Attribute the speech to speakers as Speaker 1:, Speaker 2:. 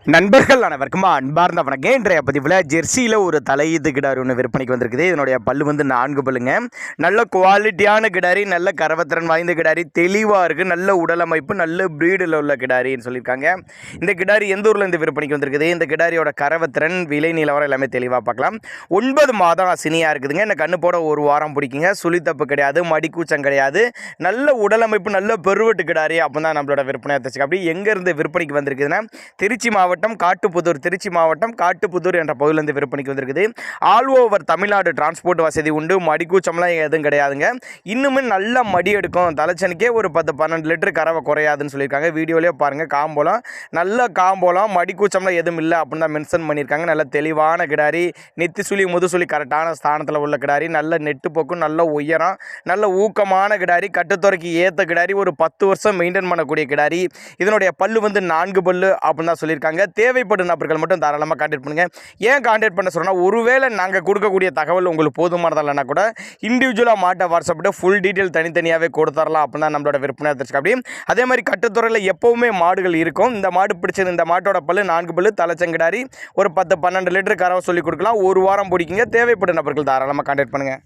Speaker 1: நண்பர்கள் அனைவருக்கும் அன்பார்ந்த வணக்கம். இன்றைய பதிவில் ஜெர்சியில் ஒரு தலையீத்து கிடாரி ஒன்று விற்பனைக்கு வந்திருக்குது. இதனுடைய பல்லு வந்து 4 பல்லுங்க. நல்ல குவாலிட்டியான கிடாரி, நல்ல கரவத்திறன் வாய்ந்த கிடாரி, தெளிவாக இருக்குது, நல்ல உடலமைப்பு, நல்ல ப்ரீடில் உள்ள கிடாரின்னு சொல்லியிருக்காங்க. இந்த கிடாரி எந்த ஊரில் இருந்து விற்பனைக்கு வந்திருக்குது, இந்த கிடாரியோட கரவத்திறன், விலை நிலவரம் எல்லாமே தெளிவாக பார்க்கலாம். 9 மாதம் சினியாக இருக்குதுங்க. இந்த கண்ணு போட ஒரு வாரம் பிடிக்குங்க. சுழித்தப்பு கிடையாது, மடிக்கூச்சம் கிடையாது, நல்ல உடலமைப்பு, நல்ல பெருவெட்டு கிடாரி. அப்போ தான் நம்மளோட விற்பனை தச்சுக்கு. அப்படி எங்கேருந்து விற்பனைக்கு வந்திருக்குதுன்னா திருச்சி மாவட்டம் காட்டுப்புதூர், திருச்சி மாவட்டம் காட்டுப்புதூர் என்ற பகுதியிலிருந்து விற்பனைக்கு வந்திருக்குது. ஆல் ஓவர் தமிழ்நாடு டிரான்ஸ்போர்ட் வசதி உண்டு. மடிக்கூச்சம்லாம் எதுவும் கிடையாதுங்க. இன்னுமே நல்ல மடி எடுக்கும். தலைச்சனுக்கே ஒரு 10-12 லிட்டர் கறவை குறையாதுன்னு சொல்லியிருக்காங்க. வீடியோலேயே பாருங்கள். காம்போலம் நல்ல காம்போலம், மடிக்கூச்சம்லாம் எதுவும் இல்லை அப்படின்னு தான் மென்ஷன் பண்ணியிருக்காங்க. நல்ல தெளிவான கிடாரி, நெத்தி சுழி முதுசுழி கரெக்டான ஸ்தானத்தில் உள்ள கிடாரி, நல்ல நெட்டு போக்கும், நல்ல உயரம், நல்ல ஊக்கமான கிடாரி, கட்டுத்துறைக்கு ஏற்ற கிடாரி, ஒரு 10 வருஷம் மெயின்டைன் பண்ணக்கூடிய கிடாரி. இதனுடைய பல்லு வந்து 4 பல்லு அப்படின்னு தான் சொல்லியிருக்காங்க. தேவைப்படும் நபர்கள் மட்டும் தாராளமாக கான்டாக்ட் பண்ணுங்கள். ஏன் கான்டாக்ட் பண்ண சொன்னால், ஒருவேளை நாங்கள் கொடுக்கக்கூடிய தகவல் உங்களுக்கு போதுமானதாக இல்லைனா கூட இண்டிவிஜுவலாக மாட்டை வாட்ஸ்அப்பில் ஃபுல் டீட்டெயில் தனித்தனியாகவே கொடுத்துடலாம் அப்படின்னு தான் நம்மளோட விற்பனை தெரிஞ்சுக்க. அப்படி அதே மாதிரி கட்டுத்துறையில் எப்போவுமே மாடுகள் இருக்கும். இந்த மாடு பிடிச்சது, இந்த மாட்டோட பல்லு 4 பல்லு, தலைச்சங்கிடாரி, ஒரு 10-12 லிட்டர் கறவை சொல்லி கொடுக்கலாம். ஒரு வாரம் பிடிக்குங்க. தேவைப்படும் நபர்கள் தாராளமாக கான்டாக்ட் பண்ணுங்கள்.